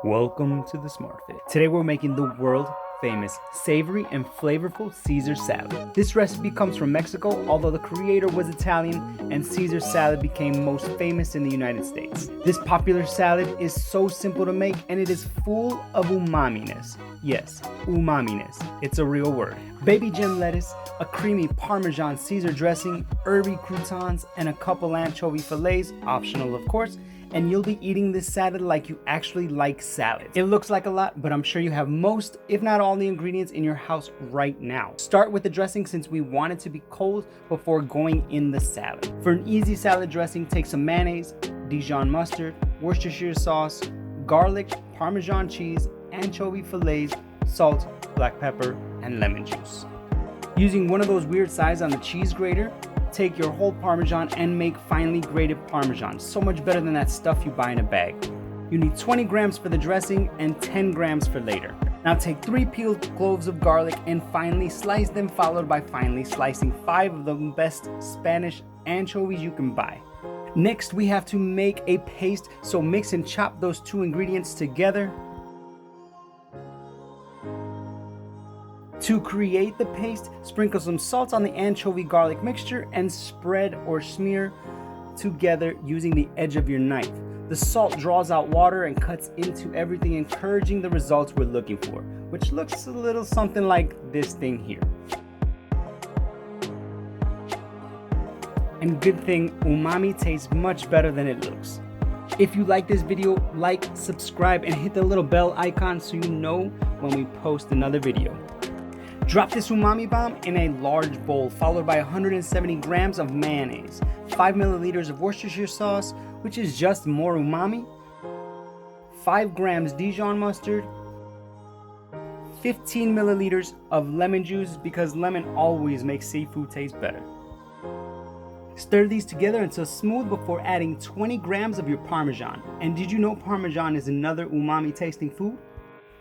Welcome to the Smart Fit. Today we're making the world famous savory and flavorful Caesar salad. This recipe comes from Mexico, although the creator was Italian, and Caesar salad became most famous in the United States. This popular salad is so simple to make and it is full of umaminess. Yes, umaminess. It's a real word. Baby gem lettuce, a creamy Parmesan Caesar dressing, herby croutons, and a couple anchovy fillets, optional of course, and you'll be eating this salad like you actually like salad. It looks like a lot, but I'm sure you have most, if not all, the ingredients in your house right now. Start with the dressing since we want it to be cold before going in the salad. For an easy salad dressing, take some mayonnaise, Dijon mustard, Worcestershire sauce, garlic, Parmesan cheese, anchovy fillets, salt, black pepper, and lemon juice. Using one of those weird sizes on the cheese grater, take your whole Parmesan and make finely grated Parmesan. So much better than that stuff you buy in a bag. You need 20 grams for the dressing and 10 grams for later. Now take 3 peeled cloves of garlic and finely slice them, followed by finely slicing 5 of the best Spanish anchovies you can buy. Next, we have to make a paste, so mix and chop those 2 ingredients together. To create the paste, sprinkle some salt on the anchovy garlic mixture and spread or smear together using the edge of your knife. The salt draws out water and cuts into everything, encouraging the results we're looking for, which looks a little something like this thing here. And good thing, umami tastes much better than it looks. If you like this video, like, subscribe, and hit the little bell icon so you know when we post another video. Drop this umami bomb in a large bowl, followed by 170 grams of mayonnaise, 5 milliliters of Worcestershire sauce, which is just more umami, 5 grams Dijon mustard, 15 milliliters of lemon juice because lemon always makes seafood taste better. Stir these together until smooth before adding 20 grams of your Parmesan. And did you know Parmesan is another umami tasting food?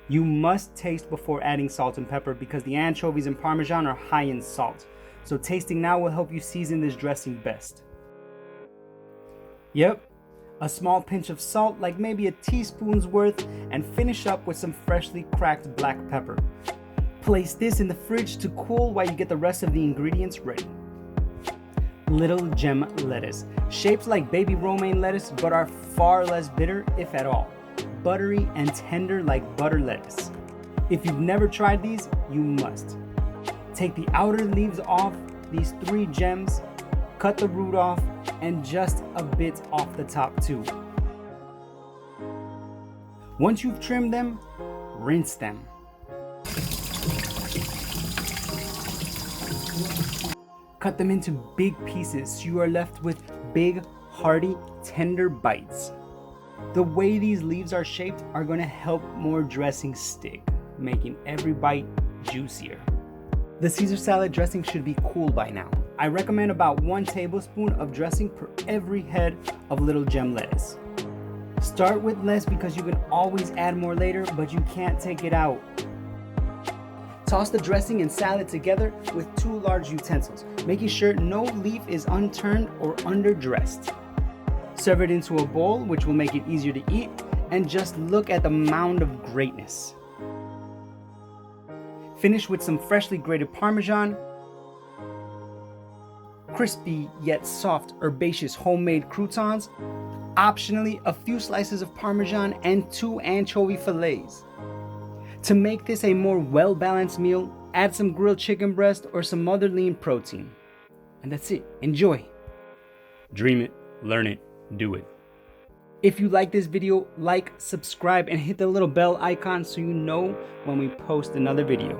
You must taste before adding salt and pepper because the anchovies and Parmesan are high in salt. So tasting now will help you season this dressing best. Yep, a small pinch of salt, like maybe a teaspoon's worth, and finish up with some freshly cracked black pepper. Place this in the fridge to cool while you get the rest of the ingredients ready. Little gem lettuce, shaped like baby romaine lettuce but are far less bitter, if at all. Buttery and tender like butter lettuce. If you've never tried these, you must. Take the outer leaves off these 3 gems, cut the root off, and just a bit off the top too. Once you've trimmed them, rinse them. Cut them into big pieces so you are left with big, hearty, tender bites. The way these leaves are shaped are going to help more dressing stick, making every bite juicier. The Caesar salad dressing should be cool by now. I recommend about 1 tablespoon of dressing per every head of little gem lettuce. Start with less because you can always add more later, but you can't take it out. Toss the dressing and salad together with 2 large utensils, making sure no leaf is unturned or underdressed. Serve it into a bowl, which will make it easier to eat, and just look at the mound of greatness. Finish with some freshly grated Parmesan, crispy yet soft herbaceous homemade croutons, optionally a few slices of Parmesan, and 2 anchovy fillets. To make this a more well-balanced meal, add some grilled chicken breast or some other lean protein. And that's it. Enjoy. Dream it, learn it, do it. If you like this video, like, subscribe, and hit the little bell icon so you know when we post another video.